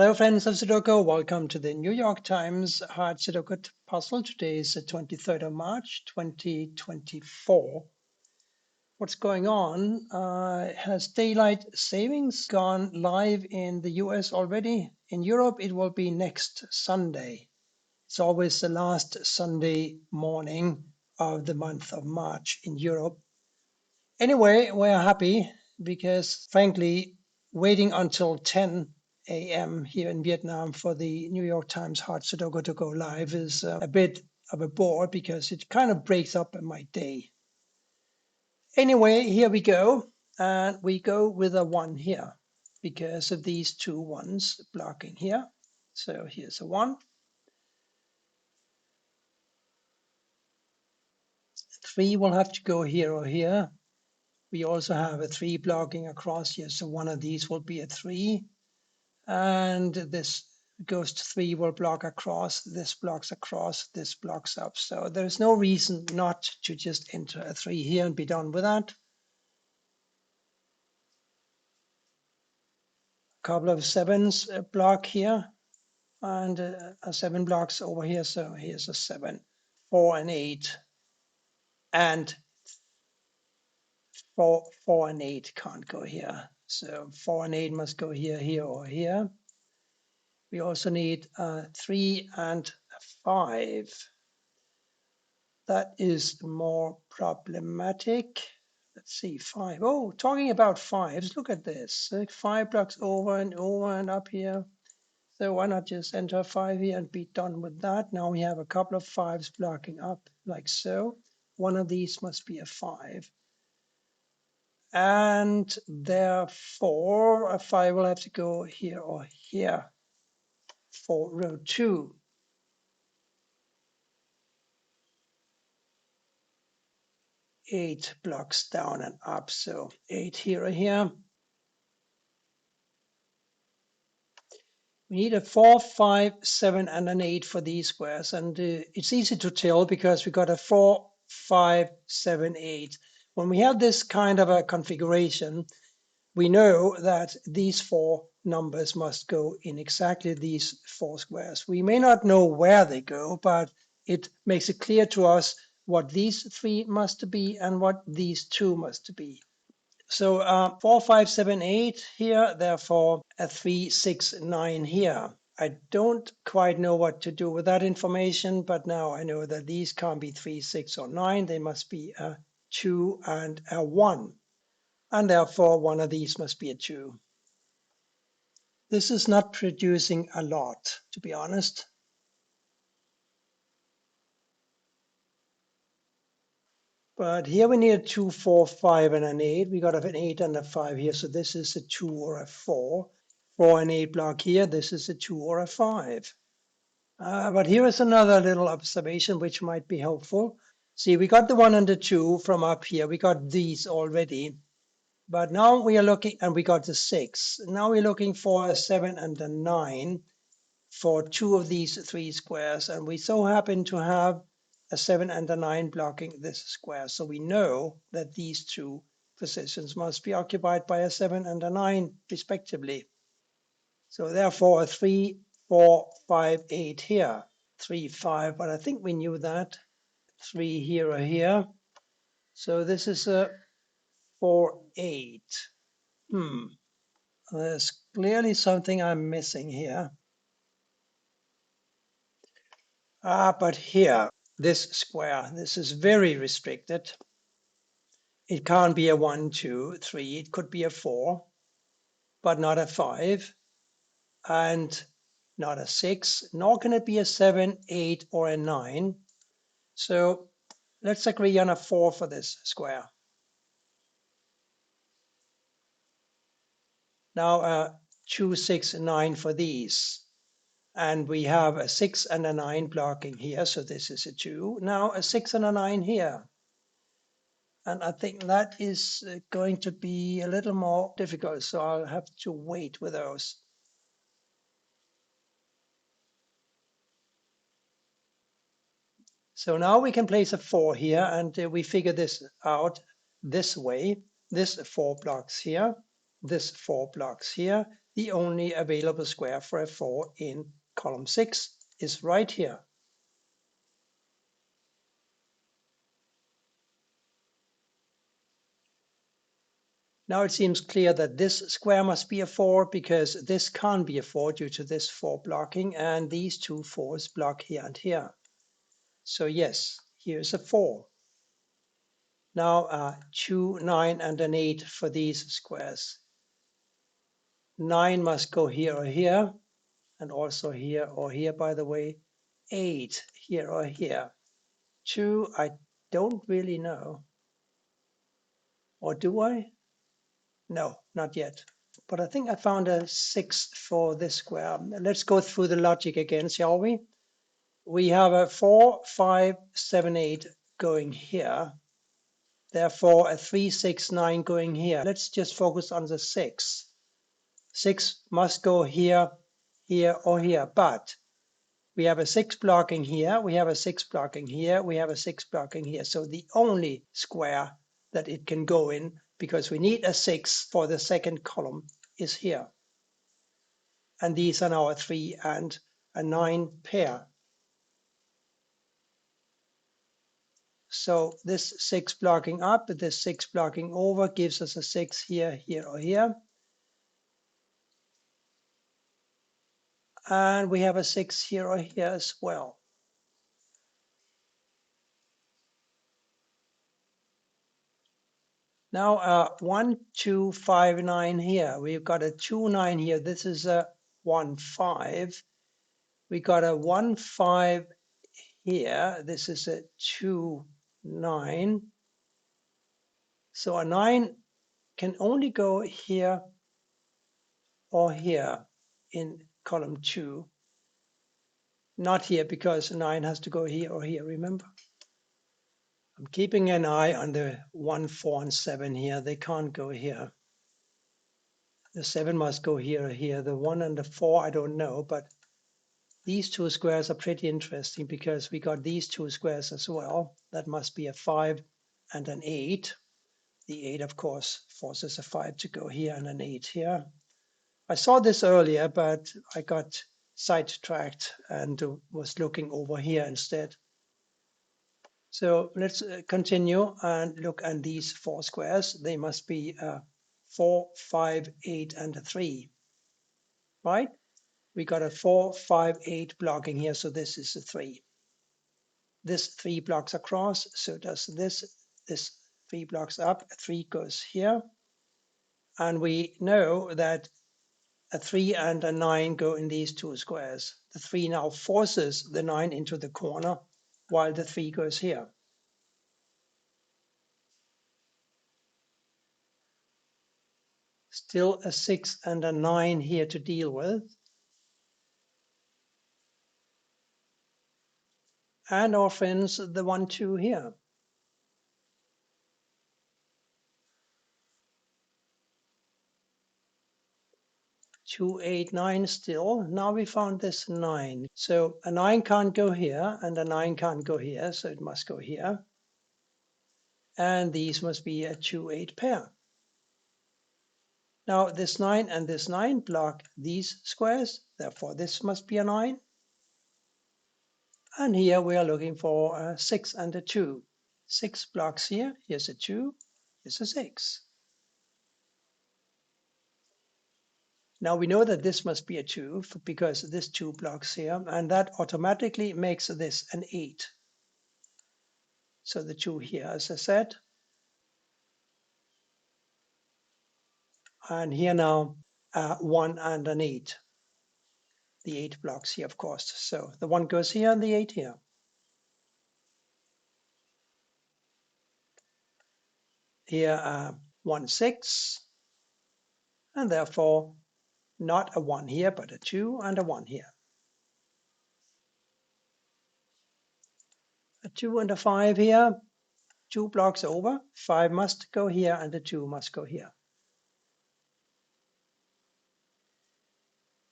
Hello, friends of Sudoku. Welcome to the New York Times Hard Sudoku Puzzle. Today is the 23rd of March, 2024. What's going on? Has daylight savings gone live in the US already? In Europe, it will be next Sunday. It's always the last Sunday morning of the month of March in Europe. Anyway, we're happy because, frankly, waiting until 10 a.m. here in Vietnam for the New York Times Hard Sudoku to go live is a bit of a bore because it kind of breaks up my day. Anyway, here we go. And we go with a 1 here because of these two ones blocking here. So here's a 1. 3 will have to go here or here. We also have a 3 blocking across here, so one of these will be a 3. And this goes to 3 will block across, this blocks across, this blocks up. So there's no reason not to just enter a 3 here and be done with that. A couple of 7s block here, and a 7 blocks over here. So here's a 7, 4 and 8, and 4 and 8 can't go here. So 4 and 8 must go here, here, or here. We also need 3 and 5. That is more problematic. Let's see, 5. Oh, talking about 5s, look at this. 5 blocks over and up here. So why not just enter 5 here and be done with that? Now we have a couple of 5s blocking up like so. One of these must be a 5. And therefore, a 5 will have to go here or here for row 2. 8 blocks down and up, so 8 here or here. We need a 4, 5, 7, and an 8 for these squares, and it's easy to tell because we got a 4, 5, 7, 8. When we have this kind of a configuration, we know that these 4 numbers must go in exactly these 4 squares. We may not know where they go, but it makes it clear to us what these 3 must be and what these 2 must be. So 4, 5, 7, 8 here, therefore a 3, 6, 9 here. I don't quite know what to do with that information, but now I know that these can't be 3, 6, or 9. They must be a 2 and a 1. And therefore one of these must be a 2. This is not producing a lot, to be honest. But here we need a 2, 4, 5, and an 8. We got an 8 and a 5 here, so this is a 2 or a 4. 4 and 8 block here, this is a 2 or a 5. But here is another little observation which might be helpful. See, we got the 1 and the 2 from up here. We got these already. But now we are looking, and we got the 6. Now we're looking for a 7 and a 9 for 2 of these 3 squares. And we so happen to have a 7 and a 9 blocking this square. So we know that these 2 positions must be occupied by a 7 and a 9 respectively. So therefore a 3, 4, 5, 8 here. 3, 5, but I think we knew that. 3 here or here. So this is a 4, 8. There's clearly something I'm missing here. But here, this square, this is very restricted. It can't be a 1, 2, 3. It could be a 4, but not a 5, and not a 6, nor can it be a 7, 8, or a 9. So let's agree on a 4 for this square. Now 2, 6, 9 for these. And we have a 6 and a 9 blocking here, so this is a 2. Now a 6 and a 9 here. And I think that is going to be a little more difficult, so I'll have to wait with those. So now we can place a 4 here, and we figure this out this way, this 4 blocks here. this 4 blocks here. The only available square for a 4 in column 6 is right here. Now it seems clear that this square must be a 4 because this can't be a 4 due to this 4 blocking, and these two 4s block here and here. So yes, here's a 4. Now 2, 9, and an 8 for these squares. 9 must go here or here, and also here or here, by the way. 8 here or here. 2, I don't really know. Or do I? No, not yet. But I think I found a 6 for this square. Let's go through the logic again, shall we? We have a 4, 5, 7, 8 going here. Therefore, a 3, 6, 9 going here. Let's just focus on the 6. 6 must go here, here, or here. But we have a 6 blocking here. We have a 6 blocking here. We have a 6 blocking here. So the only square that it can go in, because we need a 6 for the second column, is here. And these are now a 3 and a 9 pair. So this 6 blocking up, this 6 blocking over gives us a 6 here, here, or here. And we have a 6 here or here as well. Now 1, 2, 5, 9 here. We've got a 2, 9 here. This is a 1, 5. We got a 1, 5 here. This is a 2, 9. So a 9 can only go here or here in column 2. Not here because 9 has to go here or here, remember? I'm keeping an eye on the 1, 4, and 7 here. They can't go here. The 7 must go here or here. The 1 and the 4, I don't know, but these two squares are pretty interesting because we got these two squares as well. That must be a 5 and an 8. The 8, of course, forces a 5 to go here and an 8 here. I saw this earlier, but I got sidetracked and was looking over here instead. So let's continue and look at these 4 squares. They must be 4, 5, 8, and a 3, right? We got a 4, 5, 8 blocking here, so this is a 3. This 3 blocks across, so does this. This 3 blocks up, a 3 goes here. And we know that a 3 and a 9 go in these two squares. The 3 now forces the 9 into the corner, while the 3 goes here. Still a 6 and a 9 here to deal with. And our friends, the 1, 2 here. 2, 8, 9 still. Now we found this 9. So a 9 can't go here, and a 9 can't go here, so it must go here. And these must be a 2, 8 pair. Now this 9 and this 9 block these squares, therefore this must be a 9. And here we are looking for a 6 and a 2. 6 blocks here, here's a 2, here's a 6. Now we know that this must be a 2 because this 2 blocks here, and that automatically makes this an 8. So the 2 here, as I said. And here now 1 and an 8. The 8 blocks here, of course. So the 1 goes here and the 8 here. Here 1, 6. And therefore not a 1 here, but a 2 and a 1 here. A 2 and a 5 here, 2 blocks over. 5 must go here and a 2 must go here.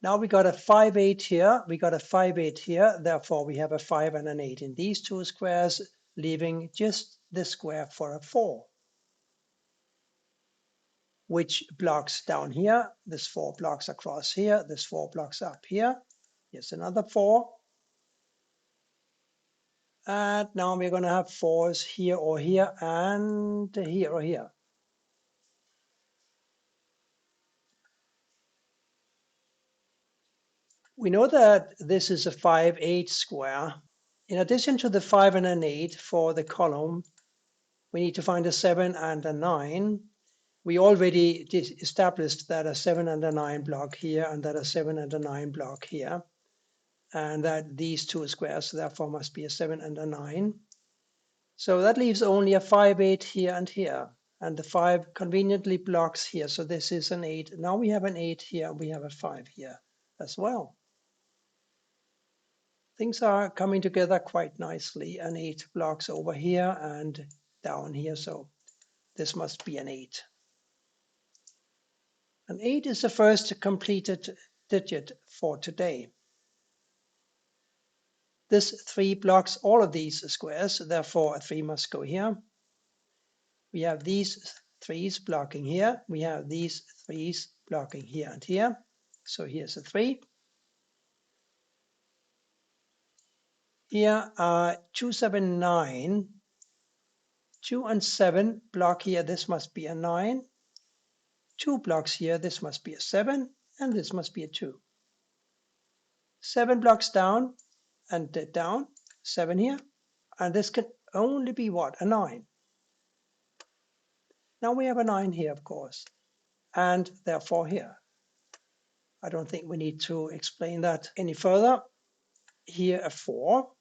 Now we got a 5, 8 here. We got a 5, 8 here. Therefore, we have a 5 and an 8 in these two squares, leaving just this square for a 4. which blocks down here. There's 4 blocks across here. There's 4 blocks up here. Here's another 4. And now we're going to have 4s here or here and here or here. We know that this is a 5/8 square. In addition to the 5 and an 8 for the column, we need to find a 7 and a 9. We already established that a 7 and a 9 block here and that a 7 and a 9 block here, and that these two squares therefore must be a 7 and a 9. So that leaves only a 5/8 here and here, and the 5 conveniently blocks here. So this is an 8. Now we have an 8 here, we have a 5 here as well. Things are coming together quite nicely. An 8 blocks over here and down here, so this must be an 8. An 8 is the first completed digit for today. This 3 blocks all of these squares, therefore a 3 must go here. We have these 3's blocking here. We have these 3's blocking here and here. So here's a 3. Here are 2, 7, 9. 2 and 7 block here. This must be a 9. 2 blocks here. This must be a 7. And this must be a 2. 7 blocks down and down. 7 here. And this can only be what? A 9. Now we have a 9 here, of course. And therefore here. I don't think we need to explain that any further. Here a 4,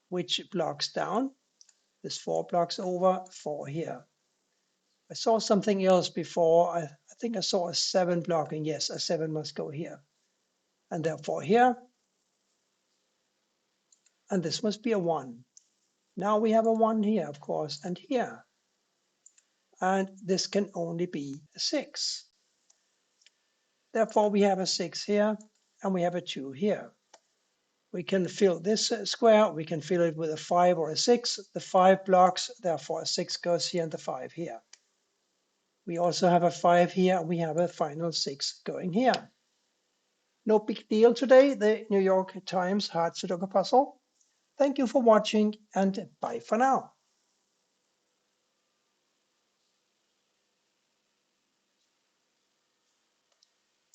which blocks down. This 4 blocks over, 4 here. I saw something else before. I think I saw a 7 blocking. Yes, a 7 must go here. And therefore here. And this must be a 1. Now we have a 1 here, of course, and here. And this can only be a 6. Therefore we have a 6 here, and we have a 2 here. We can fill this square, we can fill it with a 5 or a 6. The 5 blocks, therefore a 6 goes here and the 5 here. We also have a 5 here, and we have a final 6 going here. No big deal today, the New York Times hard Sudoku puzzle. Thank you for watching, and bye for now.